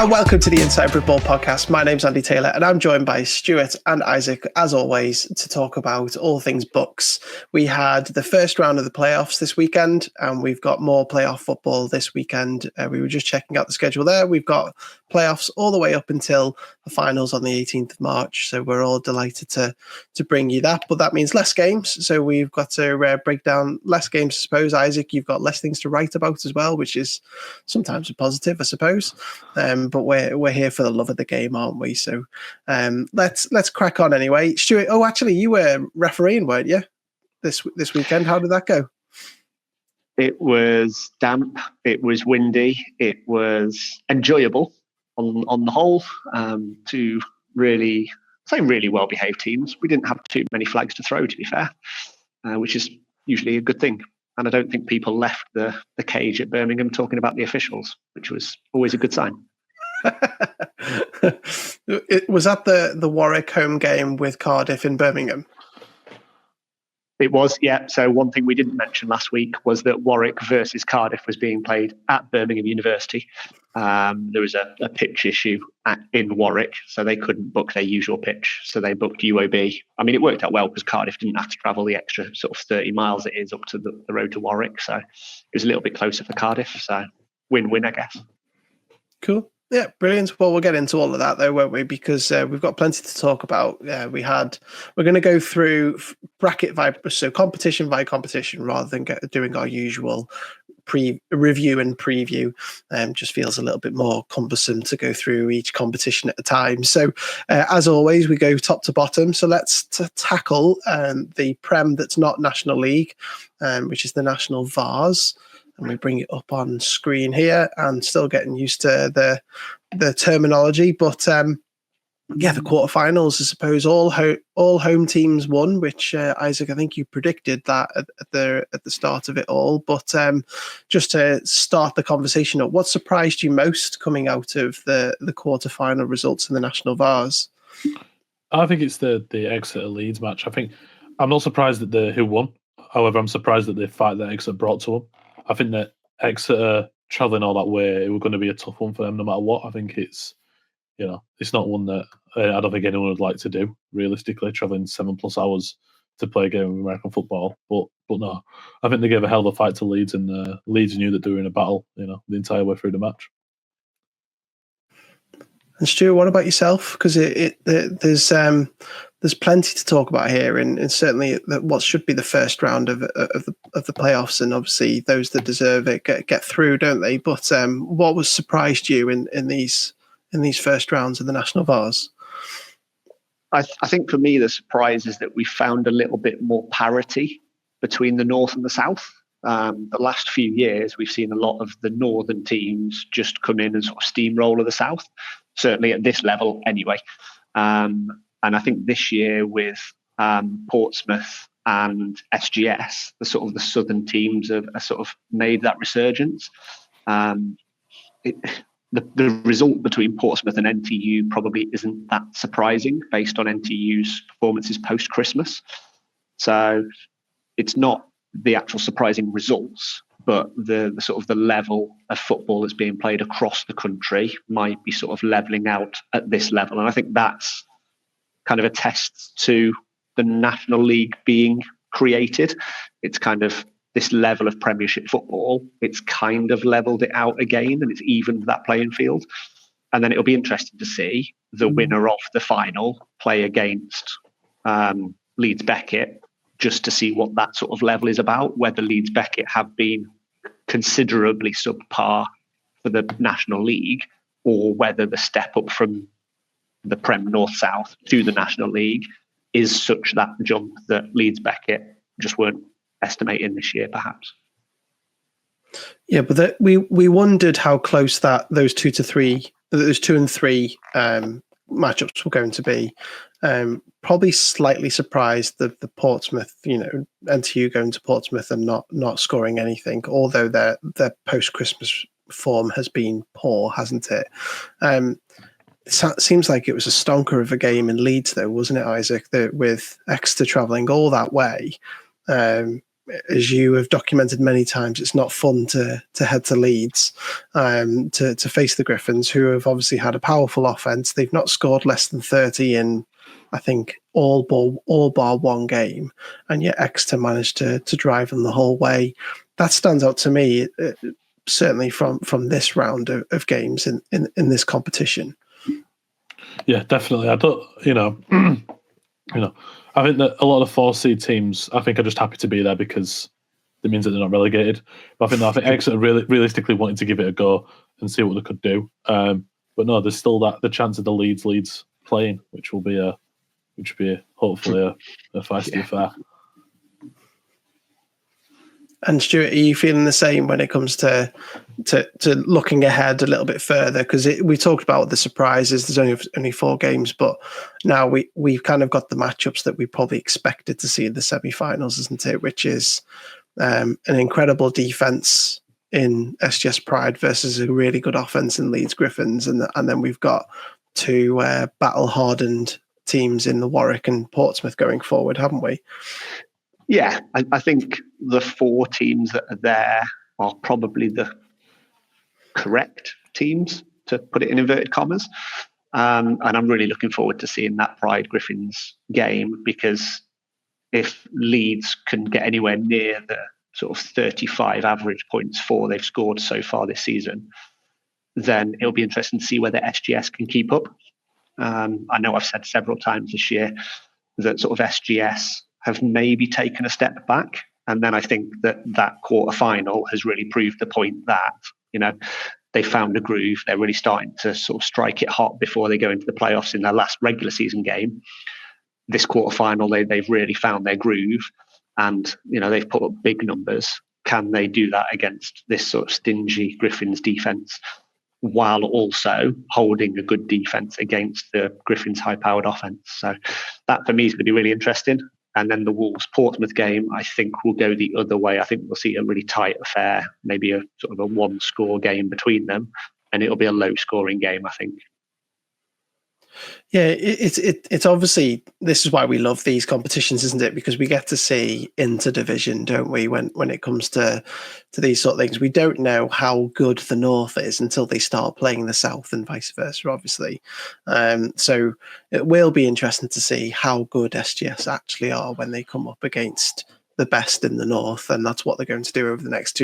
And welcome to the Inside Britball podcast. My name's Andy Taylor and I'm joined by Stuart and Isaac, as always, to talk about all things BUCS. We had the first round of the playoffs this weekend and we've got more playoff football this weekend. We were just checking out the schedule there. We've got playoffs all the way up until the finals on the 18th of March. So we're all delighted to bring you that. But that means less games. So we've got to break down less games, I suppose. Isaac, you've got less things to write about as well, which is sometimes a positive, I suppose. But we're here for the love of the game, aren't we? So let's crack on anyway. Stuart, actually, you were refereeing, weren't you, this weekend? How did that go? It was damp. It was windy. It was enjoyable on the whole. Two really well-behaved teams. We didn't have too many flags to throw, to be fair, which is usually a good thing. And I don't think people left the cage at Birmingham talking about the officials, which was always a good sign. Was that the Warwick home game with Cardiff in Birmingham? It was, yeah. So one thing we didn't mention last week was that Warwick versus Cardiff was being played at Birmingham University. There was a pitch issue in Warwick, so they couldn't book their usual pitch. So they booked UOB. I mean, it worked out well because Cardiff didn't have to travel the extra sort of 30 miles it is up to the road to Warwick. So it was a little bit closer for Cardiff. So win-win, I guess. Cool. Yeah, brilliant. Well, we'll get into all of that though, won't we? Because we've got plenty to talk about. We're going to go through bracket so competition by competition rather than doing our usual review and preview. Just feels a little bit more cumbersome to go through each competition at a time. So as always, we go top to bottom. So let's tackle the Prem that's not National League, which is the National Vase. And we bring it up on screen here, and still getting used to the terminology. But the quarterfinals, I suppose, all home teams won. Which Isaac, I think you predicted that at the start of it all. But just to start the conversation up, what surprised you most coming out of the quarterfinal results in the National Vase? I think it's the Exeter Leeds match. I think I'm not surprised at who won. However, I'm surprised at the fight that Exeter brought to them. I think that Exeter travelling all that way, it was going to be a tough one for them no matter what. I think it's not one that I don't think anyone would like to do, realistically, travelling 7+ hours to play a game of American football. But no, I think they gave a hell of a fight to Leeds, and Leeds knew that they were in a battle, the entire way through the match. And Stuart, what about yourself? Because there's plenty to talk about here, and certainly what should be the first round of the playoffs, and obviously those that deserve it get through, don't they? But what was surprised you in these first rounds of the National Vase? I think for me the surprise is that we found a little bit more parity between the North and the South. The last few years we've seen a lot of the northern teams just come in and sort of steamroller the South, certainly at this level anyway. And I think this year with Portsmouth and SGS, the southern teams have sort of made that resurgence. The result between Portsmouth and NTU probably isn't that surprising based on NTU's performances post-Christmas. So it's not the actual surprising results, but the sort of the level of football that's being played across the country might be sort of levelling out at this level. And I think that's kind of attests to the National League being created. It's kind of this level of Premiership football. It's kind of levelled it out again, and it's evened that playing field. And then it'll be interesting to see the winner of the final play against Leeds Beckett, just to see what that sort of level is about, whether Leeds Beckett have been considerably subpar for the National League, or whether the step up from the Prem North-South to the National League is such that jump that Leeds Beckett just weren't estimating this year, perhaps. Yeah, but we wondered how close those 2 and 3 matchups were going to be. Probably slightly surprised that the Portsmouth, NTU going to Portsmouth and not scoring anything, although their post-Christmas form has been poor, hasn't it? It seems like it was a stonker of a game in Leeds, though, wasn't it, Isaac? With Exeter travelling all that way, as you have documented many times, it's not fun to head to Leeds, to face the Griffins, who have obviously had a powerful offense. They've not scored less than 30 in, I think, all bar one game, and yet Exeter managed to drive them the whole way. That stands out to me, certainly from this round of games in this competition. Yeah, definitely. I don't, I think that a lot of 4 seed teams, I think, are just happy to be there because it means that they're not relegated. But I think Exeter really realistically wanted to give it a go and see what they could do. But no, there's still the chance of the Leeds playing, which will be hopefully a feisty affair. And Stuart, are you feeling the same when it comes to looking ahead a little bit further? Because we talked about the surprises. There's only 4 games, but now we've kind of got the matchups that we probably expected to see in the semi-finals, isn't it? Which is an incredible defense in SGS Pride versus a really good offense in Leeds Griffins, and then we've got 2 battle-hardened teams in the Warwick and Portsmouth going forward, haven't we? Yeah, I think the 4 teams that are there are probably the correct teams, to put it in inverted commas. And I'm really looking forward to seeing that Pride Griffins game, because if Leeds can get anywhere near the sort of 35 average points they've scored so far this season, then it'll be interesting to see whether SGS can keep up. I know I've said several times this year that sort of SGS have maybe taken a step back. And then I think that quarter final has really proved the point that, they found a groove. They're really starting to sort of strike it hot before they go into the playoffs in their last regular season game. This quarter final, they've really found their groove, and, they've put up big numbers. Can they do that against this sort of stingy Griffins defense, while also holding a good defense against the Griffins' high-powered offense? So that for me is going to be really interesting. And then the Wolves-Portsmouth game, I think, will go the other way. I think we'll see a really tight affair, maybe a sort of a 1-score game between them, and it'll be a low-scoring game, I think. Yeah, it's obviously, this is why we love these competitions, isn't it? Because we get to see inter-division, don't we? When it comes to these sort of things, we don't know how good the North is until they start playing the South, and vice versa, obviously. So it will be interesting to see how good SGS actually are when they come up against the best in the North, and that's what they're going to do over the next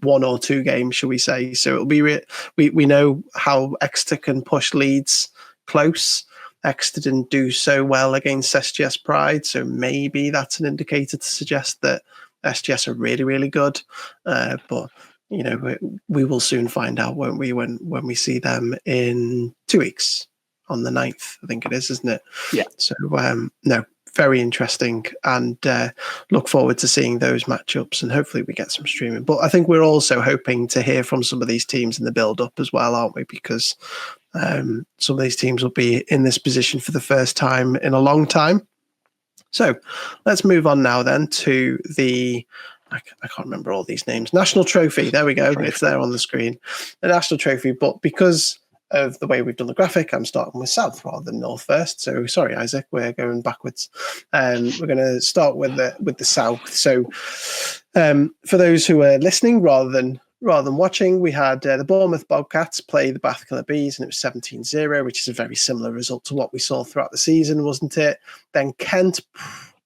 1 or 2 games, shall we say? So it'll be we know how Exeter can push Leeds close. Exeter didn't do so well against SGS Pride, so maybe that's an indicator to suggest that SGS are really, really good. But we will soon find out, won't we, when we see them in 2 weeks on the 9th, I think it is, isn't it? Yeah. So no, very interesting, and look forward to seeing those matchups, and hopefully we get some streaming. But I think we're also hoping to hear from some of these teams in the build-up as well, aren't we? Because some of these teams will be in this position for the first time in a long time. So let's move on now then to the, I can't remember all these names, National Trophy. There we go. It's there on the screen. The National Trophy, but because of the way we've done the graphic, I'm starting with South rather than North first. So sorry, Isaac, we're going backwards. We're going to start with the South. So for those who are listening rather than watching, we had the Bournemouth Bobcats play the Bath Killer Bees, and it was 17-0, which is a very similar result to what we saw throughout the season, wasn't it? Then Kent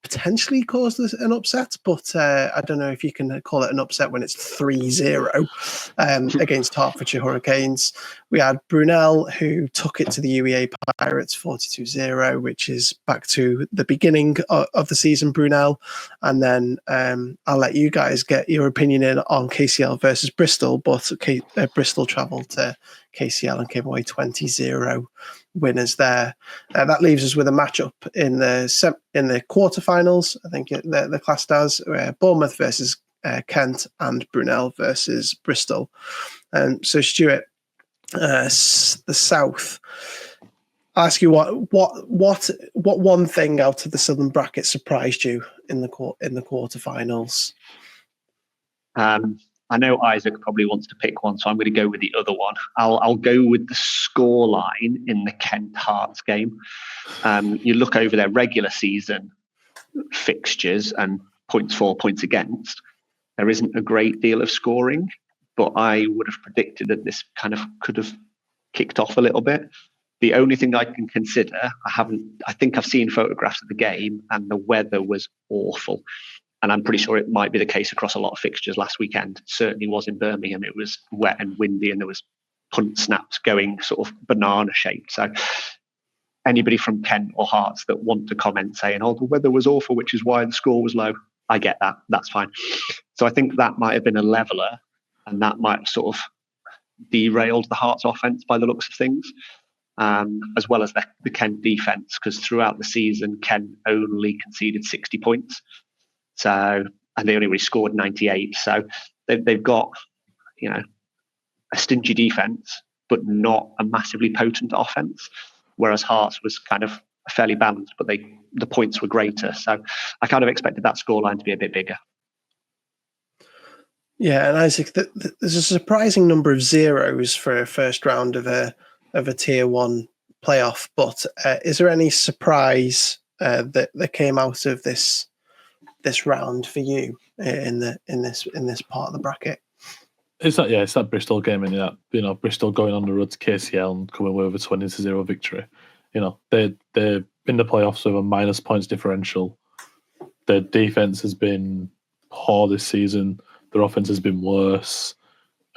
potentially caused an upset, but I don't know if you can call it an upset when it's 3-0 against Hertfordshire Hurricanes. We had Brunel, who took it to the UEA Pirates 42-0, which is back to the beginning of the season, Brunel. And then I'll let you guys get your opinion in on KCL versus Bristol, but Bristol travelled to KCL and came away 20-0 winners there. That leaves us with a matchup in the quarterfinals. I think the class does Bournemouth versus Kent and Brunel versus Bristol. So Stuart, the South. I'll ask you what one thing out of the Southern bracket surprised you in the quarterfinals? I know Isaac probably wants to pick one, so I'm going to go with the other one. I'll go with the scoreline in the Kent Hearts game. You look over their regular season fixtures, and points for, points against, there isn't a great deal of scoring, but I would have predicted that this kind of could have kicked off a little bit. The only thing I can consider, I think I've seen photographs of the game and the weather was awful. And I'm pretty sure it might be the case across a lot of fixtures last weekend. It certainly was in Birmingham. It was wet and windy and there was punt snaps going sort of banana shaped. So anybody from Kent or Hearts that want to comment saying, oh, the weather was awful, which is why the score was low, I get that. That's fine. So I think that might have been a leveller and that might have sort of derailed the Hearts offence by the looks of things, as well as the Kent defence, because throughout the season, Kent only conceded 60 points. So, and they only really scored 98. So they've got, a stingy defence, but not a massively potent offence. Whereas Hearts was kind of fairly balanced, but the points were greater. So I kind of expected that scoreline to be a bit bigger. Yeah, and Isaac, there's a surprising number of zeros for a first round of a Tier 1 playoff. But is there any surprise that came out of this round for you in this part of the bracket? It's that Bristol game, and that Bristol going on the road to KCL and coming away with a 20-0 victory. They're in the playoffs with a minus points differential. Their defense has been poor this season. Their offense has been worse,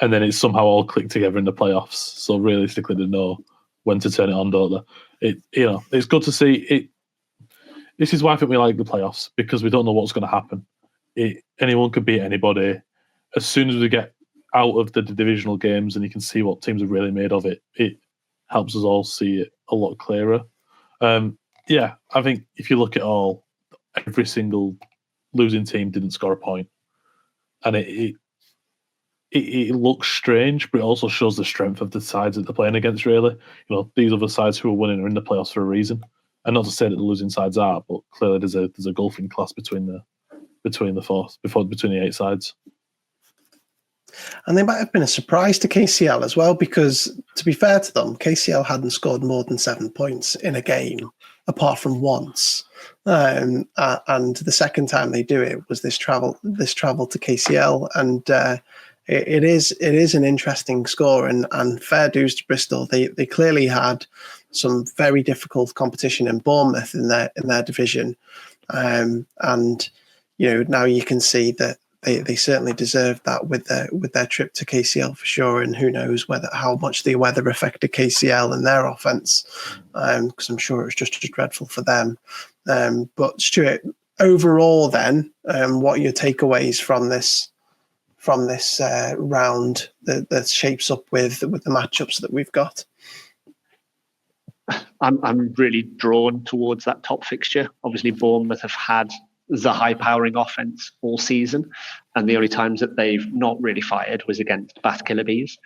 and then it's somehow all clicked together in the playoffs. So realistically, they know when to turn it on, don't they? It's good to see it. This is why I think we like the playoffs, because we don't know what's going to happen. Anyone could beat anybody. As soon as we get out of the divisional games and you can see what teams are really made of it, it helps us all see it a lot clearer. I think if you look at every single losing team didn't score a point. And it looks strange, but it also shows the strength of the sides that they're playing against, really. These other sides who are winning are in the playoffs for a reason. And not to say that the losing sides are, but clearly there's a gulfing class between the 8 sides. And they might have been a surprise to KCL as well, because to be fair to them, KCL hadn't scored more than 7 points in a game, apart from once. And the second time they do it was this travel to KCL, and it is an interesting score. And fair dues to Bristol, they clearly had some very difficult competition in Bournemouth in their division, and now you can see that they certainly deserved that with their trip to KCL for sure. And who knows how much the weather affected KCL and their offense, because I'm sure it was just as dreadful for them. But Stuart, overall, then, what are your takeaways from this round that shapes up with the matchups that we've got? I'm really drawn towards that top fixture. Obviously, Bournemouth have had the high-powering offence all season, and the only times that they've not really fired was against Bath Killabees.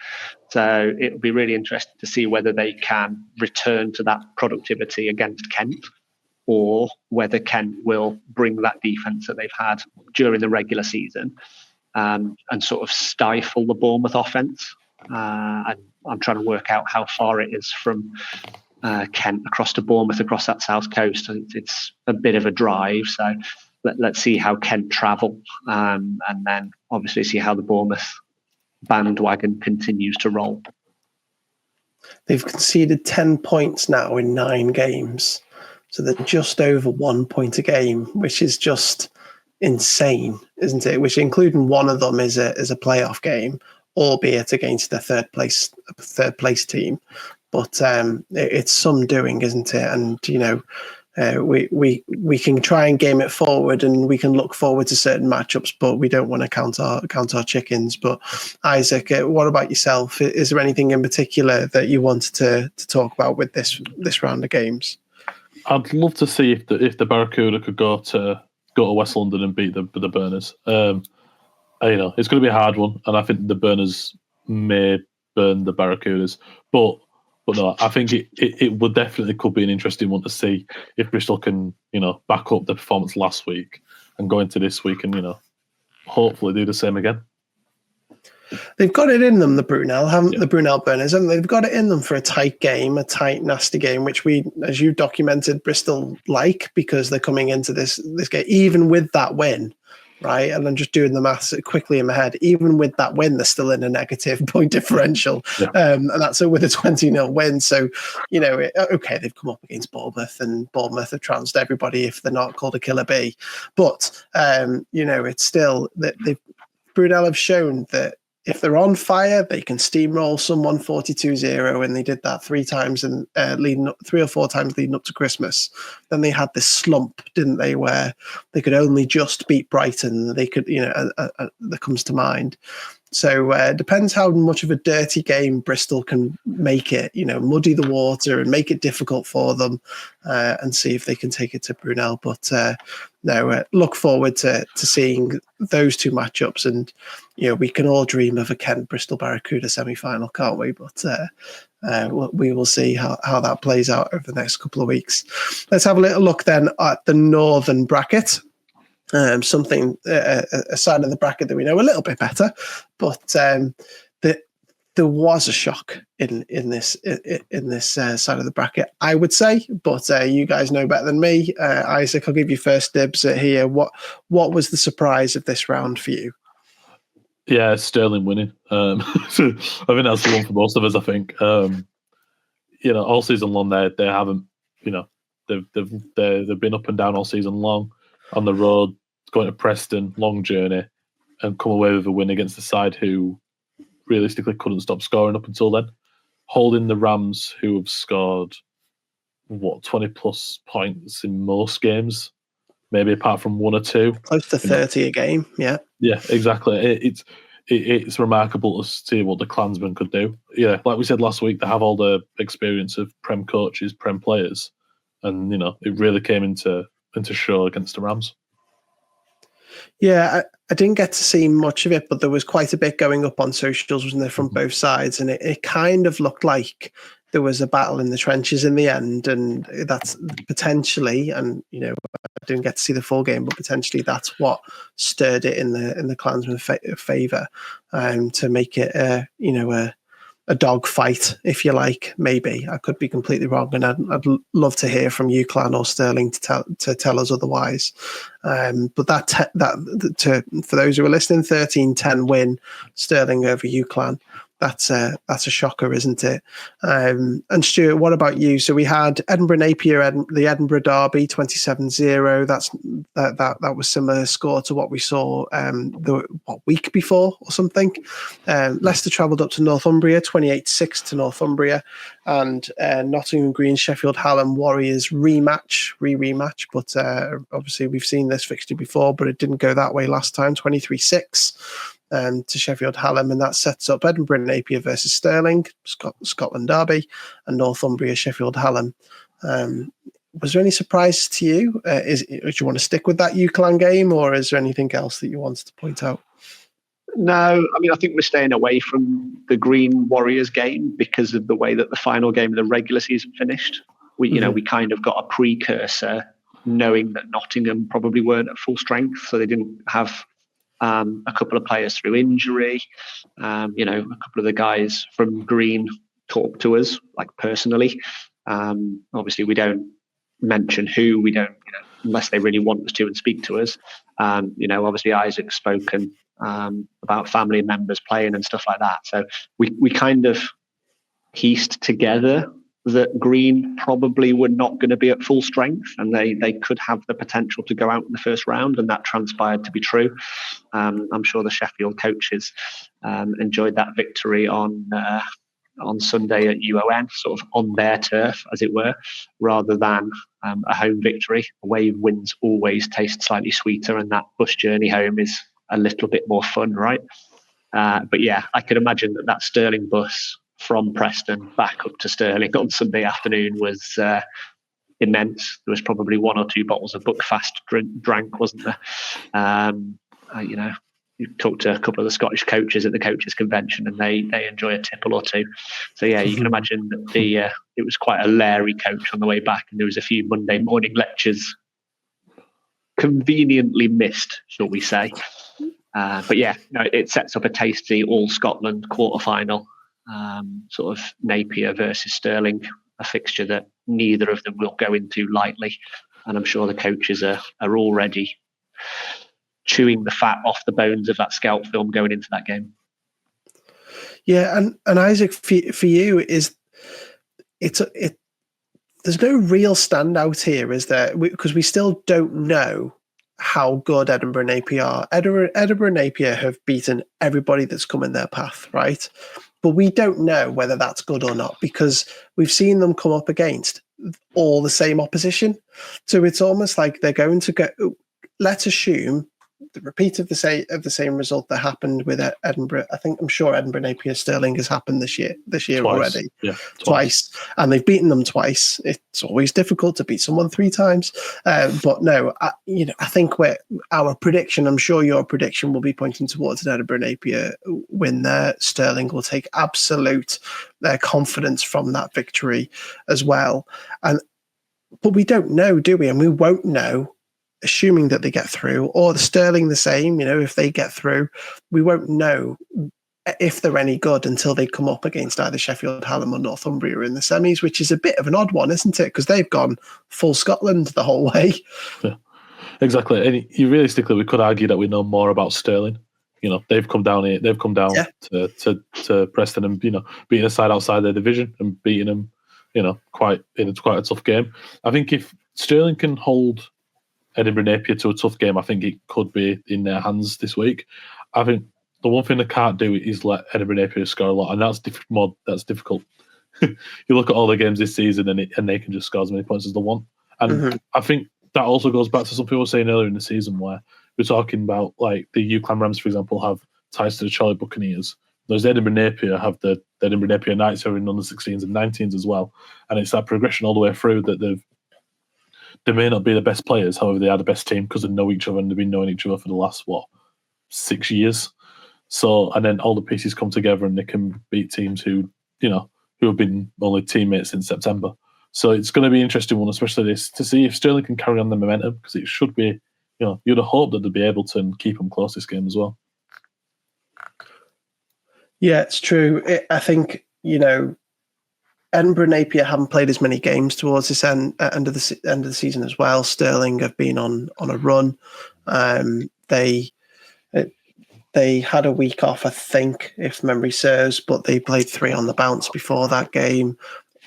So it'll be really interesting to see whether they can return to that productivity against Kent, or whether Kent will bring that defence that they've had during the regular season and sort of stifle the Bournemouth offence. And I'm trying to work out how far it is from Kent across to Bournemouth, across that south coast. It's a bit of a drive, so let's see how Kent travel, and then obviously see how the Bournemouth bandwagon continues to roll. They've conceded 10 points now in 9 games, so they're just over 1 point a game, which is just insane, isn't it? Which, including one of them, is a playoff game, albeit against a third place team. But it's some doing, isn't it? And we can try and game it forward, and we can look forward to certain matchups, but we don't want to count our chickens. But Isaac, what about yourself? Is there anything in particular that you wanted to talk about with this round of games? I'd love to see if the Barracuda could go to West London and beat the Burners. It's going to be a hard one, and I think the Burners may burn the Barracudas, but no, I think it would definitely could be an interesting one to see if Bristol can, back up the performance last week and go into this week and, hopefully do the same again. They've got it in them, the Brunel, haven't Yeah. the Brunel Burners, haven't they? They've got it in them for a tight game, a tight, nasty game, which we, as you documented, Bristol like, because they're coming into this game, even with that win, right? And I'm just doing the maths quickly in my head. Even with that win, they're still in a negative point differential. Yeah. And that's with a 20-0 win. So, okay, they've come up against Bournemouth, and Bournemouth have trounced everybody if they're not called a killer bee. But, it's still that Brunel have shown that if they're on fire, they can steamroll someone 42-0, and they did that 3 times and 3 or 4 times leading up to Christmas. Then they had this slump, didn't they, where they could only just beat Brighton. They could, that comes to mind. So it depends how much of a dirty game Bristol can make it, muddy the water and make it difficult for them, and see if they can take it to Brunel. But look forward to seeing those 2 matchups, and we can all dream of a Kent Bristol Barracuda semi-final, can't we? But we will see how that plays out over the next couple of weeks. Let's have a little look then at the northern bracket. Something a side of the bracket that we know a little bit better, but there was a shock in this side of the bracket, I would say. But you guys know better than me. Isaac, I'll give you first dibs here. What was the surprise of this round for you? Yeah, Sterling winning. I think that's the one for most of us. I think all season long they haven't. They've been up and down all season long on the road, going to Preston, long journey, and come away with a win against the side who realistically couldn't stop scoring up until then. Holding the Rams, who have scored 20 plus points in most games, maybe apart from 1 or 2, close to 30 a game. Yeah, exactly. It's remarkable to see what the Klansmen could do. Yeah, like we said last week, they have all the experience of Prem coaches, Prem players, and it really came into show against the Rams. Yeah, I didn't get to see much of it, but there was quite a bit going up on socials, wasn't there, from both sides, and it kind of looked like there was a battle in the trenches in the end, and that's potentially, and I didn't get to see the full game, but potentially that's what stirred it in the Klansman favour, to make it a dog fight, if you like. Maybe I could be completely wrong, and I'd love to hear from you, Clan or Sterling, to tell us otherwise. But for those who are listening, 13-10 win Sterling over UClan. That's a shocker, isn't it? And Stuart, what about you? So we had Edinburgh Napier, the Edinburgh Derby, 27-0. That was similar score to what we saw the week before or something. Leicester travelled up to Northumbria, 28-6 to Northumbria, and Nottingham Green, Sheffield Hallam Warriors rematch. But obviously we've seen this fixture before, but it didn't go that way last time. 23-6. To Sheffield Hallam, and that sets up Edinburgh Napier versus Stirling, Scotland Derby, and Northumbria Sheffield Hallam. Was there any surprises to you? Do you want to stick with that UClan game, or is there anything else that you wanted to point out? No, I think we're staying away from the Green Warriors game because of the way that the final game of the regular season finished. We kind of got a precursor, knowing that Nottingham probably weren't at full strength, so they didn't have a couple of players through injury. A couple of the guys from Green talked to us, like personally. Obviously, we don't mention who, we don't, unless they really want us to and speak to us. Obviously Isaac's spoken about family members playing and stuff like that. So we kind of pieced together that Green probably were not going to be at full strength, and they could have the potential to go out in the first round, and that transpired to be true. I'm sure the Sheffield coaches enjoyed that victory on Sunday at UON, sort of on their turf, as it were, rather than a home victory. Away wins always taste slightly sweeter, and that bus journey home is a little bit more fun, right? But yeah, I could imagine that Stirling bus from Preston back up to Stirling on Sunday afternoon was immense. There was probably 1 or 2 bottles of Buckfast drank, wasn't there? You talked to a couple of the Scottish coaches at the coaches convention, and they enjoy a tipple or 2. So yeah, you can imagine that it was quite a leery coach on the way back, and there was a few Monday morning lectures conveniently missed, shall we say. But yeah, no, it sets up a tasty all Scotland quarter-final, sort of Napier versus Stirling, a fixture that neither of them will go into lightly. And I'm sure the coaches are already chewing the fat off the bones of that scout film going into that game. Yeah, and Isaac, for you, there's no real standout here, is there? Because we still don't know how good Edinburgh and Napier are. Edinburgh and Napier have beaten everybody that's come in their path, right? But we don't know whether that's good or not, because we've seen them come up against all the same opposition. So it's almost like they're going to go, let's assume the repeat of the same result that happened with Edinburgh. I'm sure Edinburgh Napier Stirling has happened this year twice. already. Yeah, twice. And they've beaten them twice. It's always difficult to beat someone 3 times. But no, I think our prediction, I'm sure your prediction will be pointing towards an Edinburgh Napier win there. Stirling will take absolute confidence from that victory as well. But we don't know, do we? And we won't know, assuming that they get through, or the Stirling the same, if they get through, we won't know if they're any good until they come up against either Sheffield Hallam or Northumbria in the semis, which is a bit of an odd one, isn't it? Because they've gone full Scotland the whole way. Yeah, exactly. And realistically, we could argue that we know more about Stirling. They've come down here. They've come down to Preston and beating a side outside their division and beating them, quite a tough game. I think if Stirling can hold Edinburgh Napier to a tough game, I think it could be in their hands this week. I think the one thing they can't do is let Edinburgh Napier score a lot, and that's difficult. You look at all the games this season, and they can just score as many points as they want. And I think that also goes back to something we were saying earlier in the season, where we're talking about like the UClan Rams, for example, have ties to the Charlie Buccaneers. Those Edinburgh Napier have the Edinburgh Napier Knights, who are in under 16s and 19s as well, and it's that progression all the way through that they may not be the best players, however, they are the best team because they know each other and they've been knowing each other for the last, 6 years. So, and then all the pieces come together and they can beat teams who have been only teammates since September. So it's going to be an interesting one, especially this, to see if Stirling can carry on the momentum, because it should be, you'd have hoped that they'd be able to keep them close this game as well. Yeah, it's true. I think, Edinburgh Napier haven't played as many games towards this end of the season as well. Stirling have been on a run. They had a week off, I think, if memory serves, but they played 3 on the bounce before that game.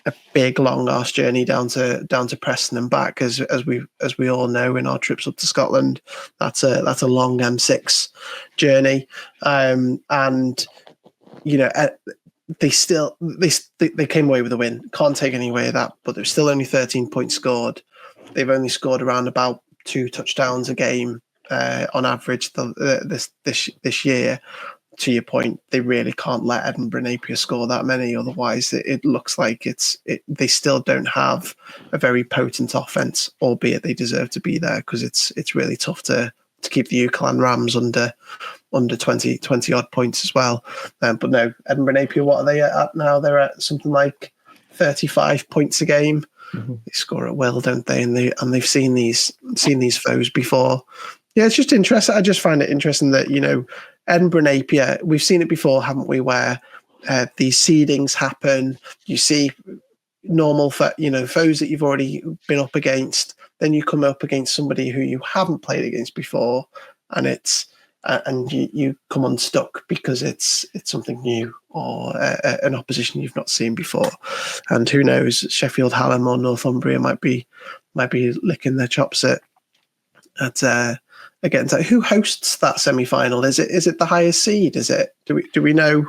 A big long arse journey down to Preston and back, as we all know in our trips up to Scotland. That's a long M6 journey, and they came away with a win. Can't take any away of that, but there's still only 13 points scored. They've only scored around about 2 touchdowns a game on average this year. To your point, they really can't let Edinburgh Napier score that many. Otherwise, it looks like they still don't have a very potent offense, albeit they deserve to be there, because it's really tough to keep the UClan Rams under 20 odd points as well. But no, Edinburgh Napier, what are they at now? They're at something like 35 points a game. Mm-hmm. They score at will, don't they? And they've seen these foes before. Yeah, it's just interesting. I just find it interesting that, Edinburgh Napier, we've seen it before, haven't we, where these seedings happen. You see normal foes that you've already been up against, then you come up against somebody who you haven't played against before, and you come unstuck because it's something new or an opposition you've not seen before. And who knows, Sheffield Hallam or Northumbria might be licking their chops at again. So who hosts that semi-final? Is it the highest seed? Is it? Do we know?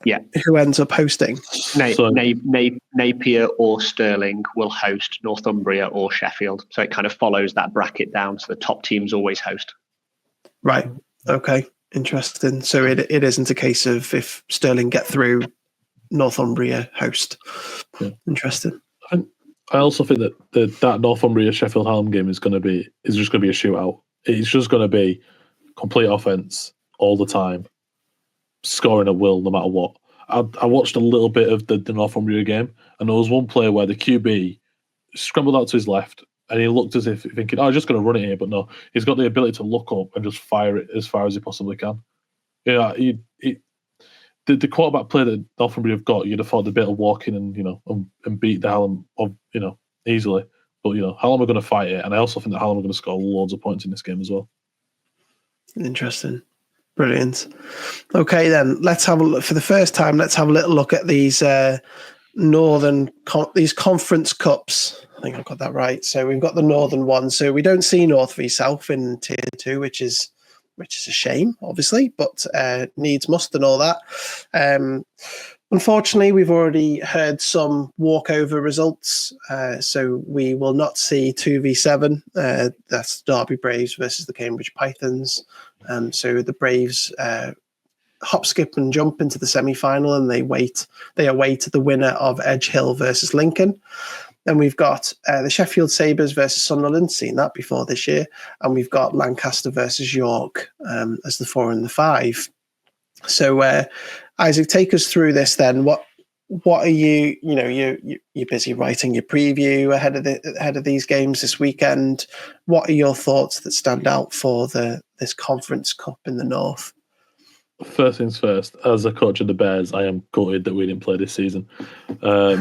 Yeah. Who ends up hosting? Napier or Stirling will host Northumbria or Sheffield. So it kind of follows that bracket down. So the top teams always host. Right. Okay. Interesting. So it isn't a case of if Stirling get through, Northumbria host. Yeah. Interesting. I also think that that Northumbria Sheffield Hallam game is just going to be a shootout. It's just going to be complete offense all the time, scoring at will no matter what. I watched a little bit of the Northumbria game, and there was one play where the QB scrambled out to his left, and he looked as if thinking, "Oh, I'm just going to run it here," but no, he's got the ability to look up and just fire it as far as he possibly can. Yeah, the quarterback play that Northumbria have got, you'd have thought they'd be able to walk in and beat the Hallam easily. But Hallam are going to fight it, and I also think that Hallam are going to score loads of points in this game as well. Interesting. Brilliant. Okay, then let's have a look. For the first time, let's have a little look at these these conference cups. I think I've got that right. So we've got the northern one. So we don't see North v South in Tier 2, which is a shame, obviously, but needs must and all that. Unfortunately, we've already heard some walkover results, so we will not see 2v7. That's Derby Braves versus the Cambridge Pythons. So the Braves hop, skip, and jump into the semi-final, and they await the winner of Edge Hill versus Lincoln. Then we've got the Sheffield Sabres versus Sunderland, seen that before this year, and we've got Lancaster versus York as the 4 and the 5. So, Isaac, take us through this then. What are you? You're busy writing your preview ahead of these games this weekend. What are your thoughts that stand out for this Conference Cup in the North? First things first, as a coach of the Bears, I am gutted that we didn't play this season. I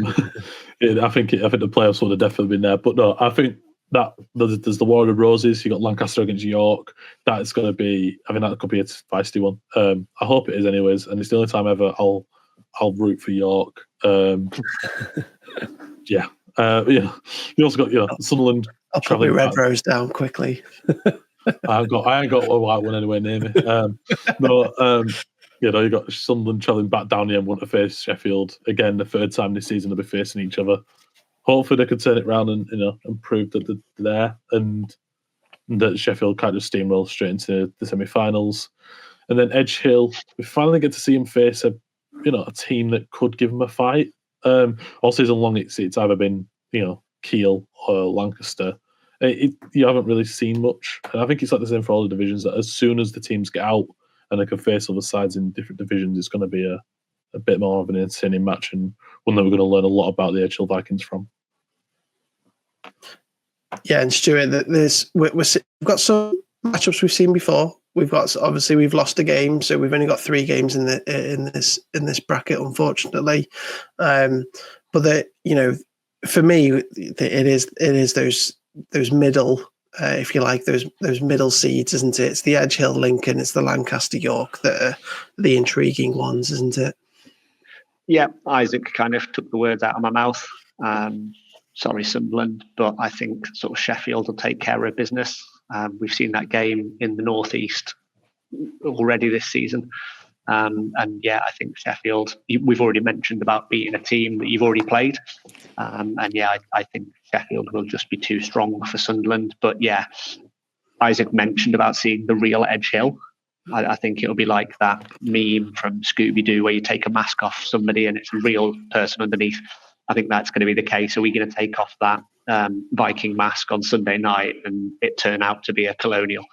think the playoffs would have definitely been there, but no, I think that there's the War of Roses. You got Lancaster against York. That's going to be. I think that could be a feisty one. I hope it is, anyways. And it's the only time ever I'll root for York. Yeah. You also got Sunderland. I'll probably Red Rose down quickly. I ain't got a white one anywhere near me. You got Sunderland travelling back down the M1 to face Sheffield again. The third time this season they'll be facing each other. Hopefully they can turn it around and prove that they're there, and that Sheffield can't just steamroll straight into the semi-finals. And then Edge Hill, we finally get to see him face a team that could give him a fight. All season long, it's either been Kiel or Lancaster. You haven't really seen much, and I think it's like the same for all the divisions. That as soon as the teams get out and they can face other sides in different divisions, it's going to be a bit more of an entertaining match, and one that we're going to learn a lot about the Edge Hill Vikings from. Yeah, and Stuart, we've got some matchups we've seen before. We've lost a game, so we've only got 3 games in this bracket, unfortunately. But for me, it is those middle, if you like, those middle seeds, isn't it? It's the Edge Hill Lincoln, it's the Lancaster York that are the intriguing ones, isn't it? Yeah, Isaac kind of took the words out of my mouth. Sorry, Sunderland, but I think sort of Sheffield will take care of business. We've seen that game in the Northeast already this season. And yeah, I think Sheffield, we've already mentioned about beating a team that you've already played. And yeah, I think Sheffield will just be too strong for Sunderland. But yeah, Isaac mentioned about seeing the real Edge Hill. I think it'll be like that meme from Scooby-Doo where you take a mask off somebody and it's a real person underneath. I think that's going to be the case. Are we going to take off that Viking mask on Sunday night and it turn out to be a Colonial?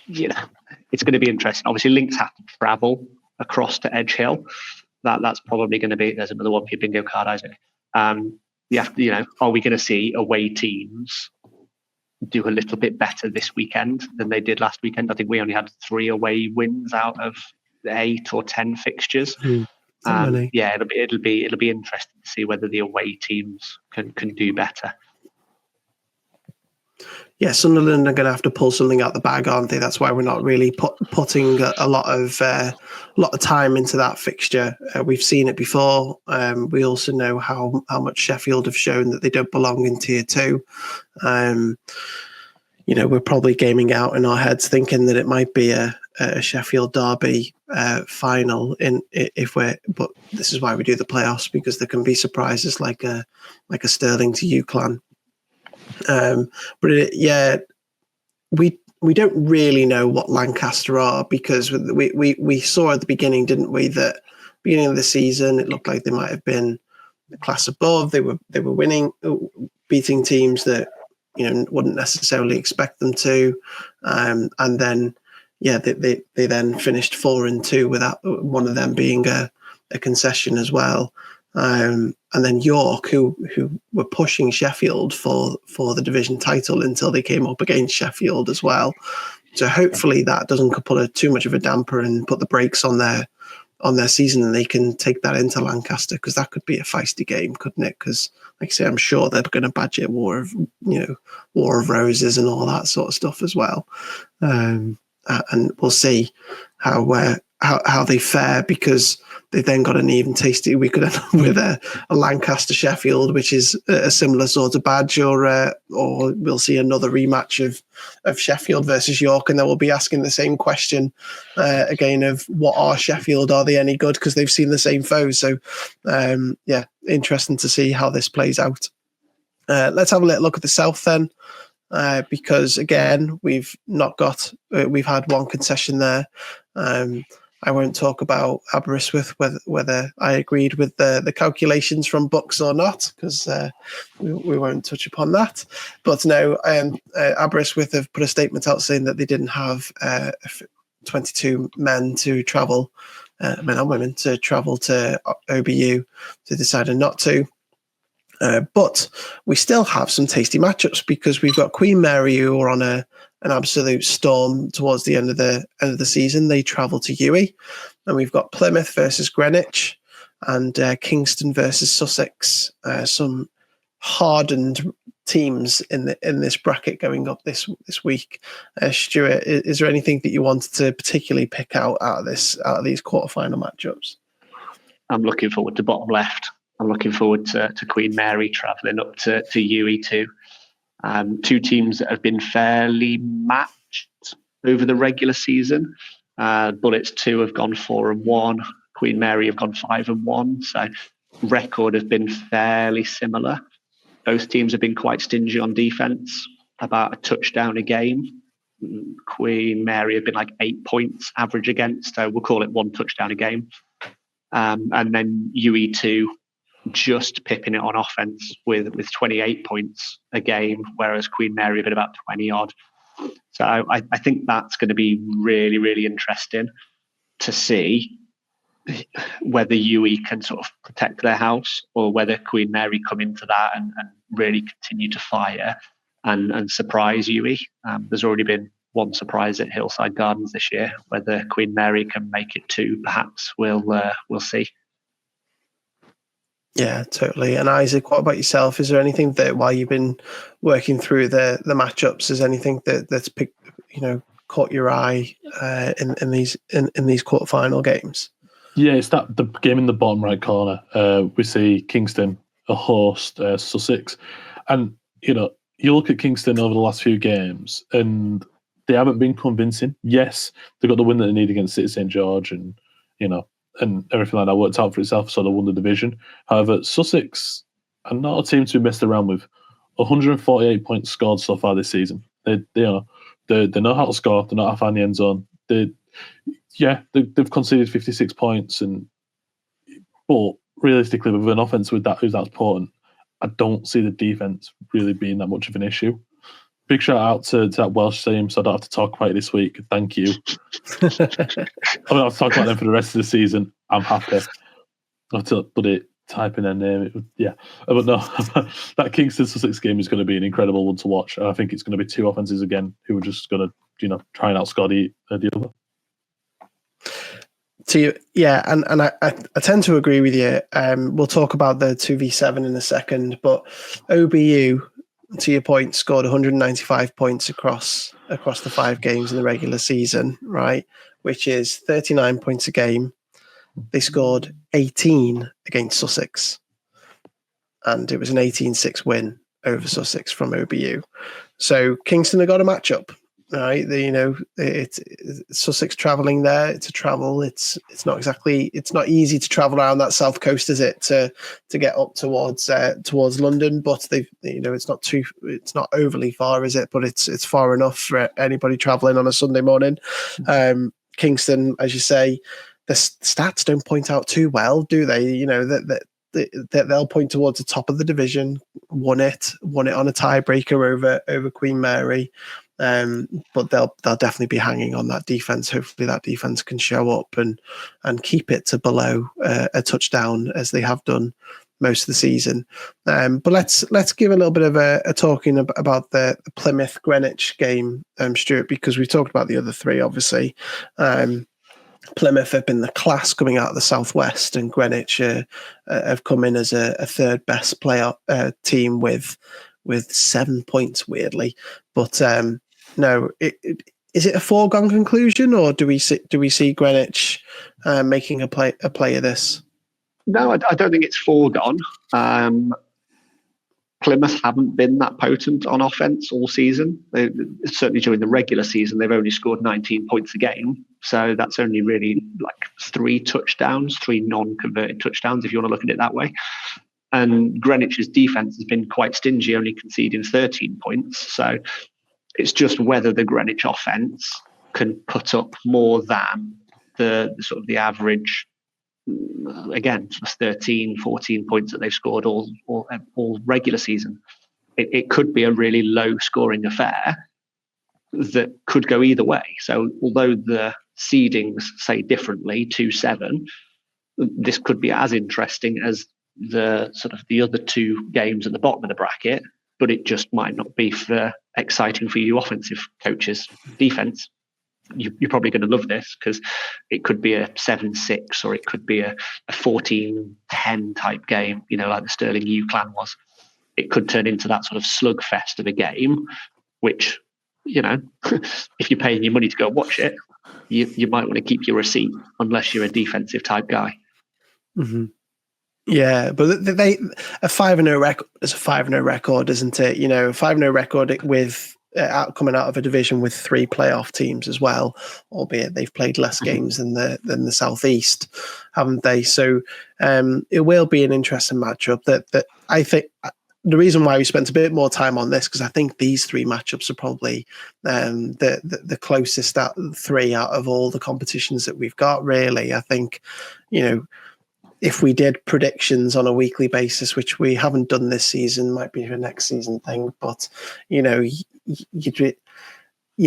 It's going to be interesting. Obviously, Lynx have to travel across to Edge Hill. That's probably going to be. There's another one for your bingo card, Isaac. Are we going to see away teams do a little bit better this weekend than they did last weekend? I think we only had 3 away wins out of 8 or 10 fixtures. Yeah, it'll be interesting to see whether the away teams can do better. Yeah, Sunderland are going to have to pull something out the bag, aren't they? That's why we're not really putting a lot of time into that fixture. We've seen it before. We also know how much Sheffield have shown that they don't belong in Tier 2. We're probably gaming out in our heads thinking that it might be a Sheffield Derby final. But this is why we do the playoffs, because there can be surprises like a Stirling to UClan. We don't really know what Lancaster are, because we saw at the beginning, didn't we, that beginning of the season it looked like they might have been a class above. They were winning, beating teams that wouldn't necessarily expect them to, and then they then finished 4-2 without one of them being a concession as well. and then York, who were pushing Sheffield for the division title until they came up against Sheffield as well. So hopefully that doesn't put too much of a damper and put the brakes on their season, and they can take that into Lancaster, because that could be a feisty game, couldn't it? Because, like I say, I'm sure they're going to budget War of Roses and all that sort of stuff as well. And we'll see how they fare, because they've then got an even tasty. We could end up with a Lancaster Sheffield, which is a similar sort of badge, or we'll see another rematch of Sheffield versus York, and then we'll be asking the same question again of what are Sheffield? Are they any good? Because they've seen the same foes. So interesting to see how this plays out. Let's have a little look at the South then. Because again, we've had one concession there. I won't talk about Aberystwyth, whether I agreed with the calculations from BUCS or not, because we won't touch upon that. But no, Aberystwyth have put a statement out saying that they didn't have 22 men to travel, men and women to travel to OBU. They decided not to. But we still have some tasty matchups, because we've got Queen Mary, who are on an absolute storm towards the end of the season. They travel to UWE, and we've got Plymouth versus Greenwich, and Kingston versus Sussex. Some hardened teams in this bracket going up this week. Stuart, is there anything that you wanted to particularly pick out of these quarterfinal matchups? I'm looking forward to bottom left. I'm looking forward to Queen Mary travelling up to UWE too. Two teams that have been fairly matched over the regular season. Bullets 2 have gone 4-1. Queen Mary have gone 5-1. So record has been fairly similar. Both teams have been quite stingy on defence, about a touchdown a game. Queen Mary have been like 8 points average against, so we'll call it 1 touchdown a game. And then UWE 2 just pipping it on offense with 28 points a game, whereas Queen Mary have been about 20 odd. So I think that's going to be really, really interesting to see whether UWE can sort of protect their house, or whether Queen Mary come into that and really continue to fire and surprise UWE. There's already been one surprise at Hillside Gardens this year. Whether Queen Mary can make it 2, perhaps we'll see. Yeah, totally. And Isaac, what about yourself? Is there anything that, while you've been working through the matchups, is anything that's caught your eye in these quarterfinal games? Yeah, it's the game in the bottom right corner. We see Kingston a host Sussex, and you look at Kingston over the last few games, and they haven't been convincing. Yes, they got the win that they need against City St George, and and everything like that worked out for itself, so they won the division. However, Sussex are not a team to be messed around with. 148 points scored so far this season. They know how to score. They know how to find the end zone. They've conceded 56 points, but realistically, with an offense who's that important, I don't see the defense really being that much of an issue. Big shout out to that Welsh team, so I don't have to talk about it this week. Thank you. I don't have to talk about them for the rest of the season. I'm happy. I have to type in their name. But no, that Kingston Sussex game is going to be an incredible one to watch. And I think it's going to be two offenses again who are just going to, try and outscore the other. And I tend to agree with you. We'll talk about the 2v7 in a second, but OBU, to your point, scored 195 points across the 5 games in the regular season, right? Which is 39 points a game. They scored 18 against Sussex, and it was an 18-6 win over Sussex from OBU. So Kingston have got a matchup, right? It's Sussex travelling there. It's a travel. It's not easy to travel around that south coast, is it? To get up towards London, but it's not overly far, is it? But it's far enough for anybody travelling on a Sunday morning. Kingston, as you say, the stats don't point out too well, do they? That they'll point towards the top of the division, won it on a tiebreaker over Queen Mary. But they'll definitely be hanging on that defense. Hopefully that defense can show up and keep it to below a touchdown as they have done most of the season. But let's give a little bit of a talking about the Plymouth Greenwich game, Stuart, because we've talked about the other three, obviously. Plymouth have been the class coming out of the southwest, and Greenwich have come in as a third best player team with 7 points, weirdly. But no, is it a foregone conclusion, or do we see Greenwich making a play of this? No, I don't think it's foregone. Plymouth haven't been that potent on offense all season. Certainly during the regular season, they've only scored 19 points a game. So that's only really like 3 non-converted touchdowns, if you want to look at it that way. And Greenwich's defense has been quite stingy, only conceding 13 points. So it's just whether the Greenwich offense can put up more than the sort of the average, again, 13, 14 points that they've scored all regular season. It could be a really low scoring affair that could go either way. So although the seedings say differently, 2-7, this could be as interesting as the other 2 games at the bottom of the bracket, but it just might not be for exciting for you offensive coaches. Defense, you're probably going to love this because it could be a 7-6 or it could be a 14-10 type game, like the Stirling U-Clan was. It could turn into that sort of slugfest of a game, which, if you're paying your money to go watch it, you might want to keep your receipt unless you're a defensive type guy. Mm-hmm. Yeah, but a 5-0 record is a 5-0 record, isn't it? A 5-0 record with coming out of a division with 3 playoff teams as well, albeit they've played less games than the Southeast, haven't they? So it will be an interesting matchup. That I think the reason why we spent a bit more time on this, because I think these 3 matchups are probably the closest 3 out of all the competitions that we've got. Really, I think if we did predictions on a weekly basis, which we haven't done this season, might be a next season thing, but you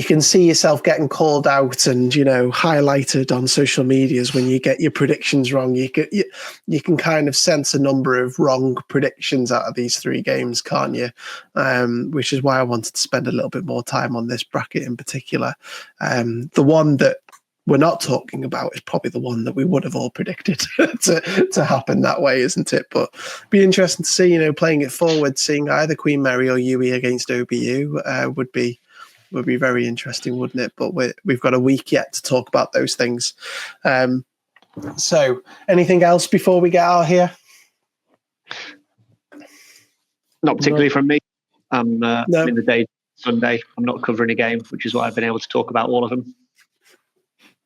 can see yourself getting called out and highlighted on social medias when you get your predictions wrong. You can kind of sense a number of wrong predictions out of these 3 games, can't you? Which is why I wanted to spend a little bit more time on this bracket in particular. The one that we're not talking about is probably the one that we would have all predicted to happen that way, isn't it? But be interesting to see, playing it forward, seeing either Queen Mary or UE against OBU would be very interesting, wouldn't it? But we've got a week yet to talk about those things. So anything else before we get out here? Not particularly from me. I'm in the day Sunday. I'm not covering a game, which is why I've been able to talk about all of them.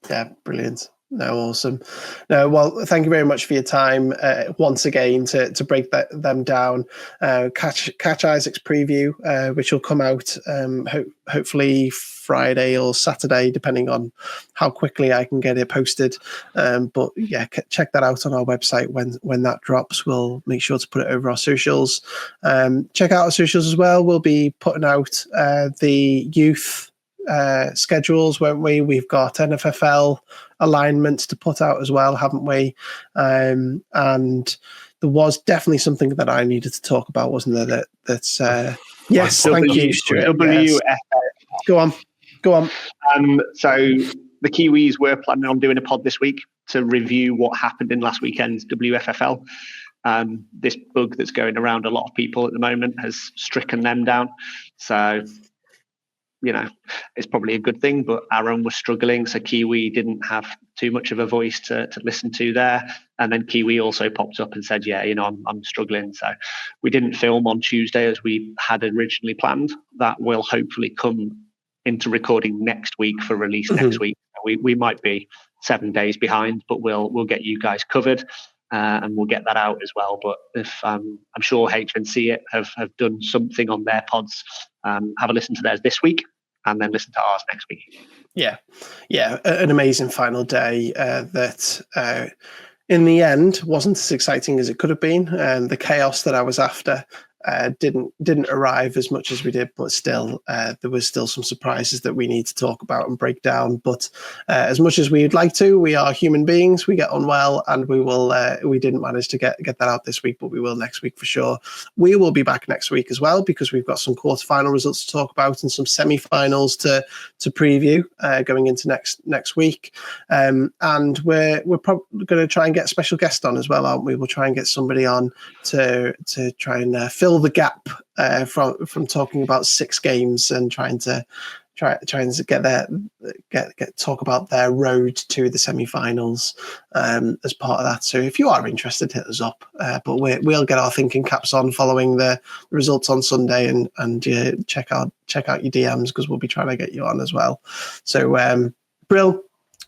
Yeah, brilliant. No, awesome. No, well, thank you very much for your time once again to break them down. Catch Isaac's preview, which will come out hopefully Friday or Saturday, depending on how quickly I can get it posted. But yeah, check that out on our website when that drops. We'll make sure to put it over our socials. Check out our socials as well. We'll be putting out the youth schedules, won't we? We've got NFFL alignments to put out as well, haven't we? And there was definitely something that I needed to talk about, wasn't there? That's yes, thank you, Stuart. WFL. Yes. Go on. So the Kiwis were planning on doing a pod this week to review what happened in last weekend's WFFL. This bug that's going around a lot of people at the moment has stricken them down. So it's probably a good thing, but Aaron was struggling, so Kiwi didn't have too much of a voice to listen to there. And then Kiwi also popped up and said, I'm struggling. So we didn't film on Tuesday as we had originally planned. That will hopefully come into recording next week for release next week. We might be 7 days behind, but we'll get you guys covered. And we'll get that out as well. But if I'm sure HNC have done something on their pods, have a listen to theirs this week and then listen to ours next week. Yeah, an amazing final day that in the end wasn't as exciting as it could have been. The chaos that I was after didn't arrive as much as we did, but still there was still some surprises that we need to talk about and break down. But as much as we'd like to, we are human beings. We get on well, and we didn't manage to get that out this week, but we will next week for sure. We will be back next week as well, because we've got some quarterfinal results to talk about and some semi-finals to preview going into next week. And we're probably going to try and get a special guest on as well, aren't we? We'll try and get somebody on to try and fill the gap from talking about 6 games and trying to talk about their road to the semi-finals as part of that. So if you are interested, hit us up. But we'll get our thinking caps on following the results on Sunday and check out your DMs, because we'll be trying to get you on as well. So Brill,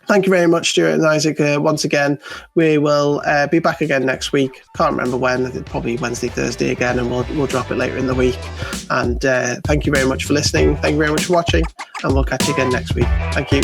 thank you very much, Stuart and Isaac. Once again, we will be back again next week. Can't remember when, probably Wednesday, Thursday again, and we'll drop it later in the week. And thank you very much for listening. Thank you very much for watching, and we'll catch you again next week. Thank you.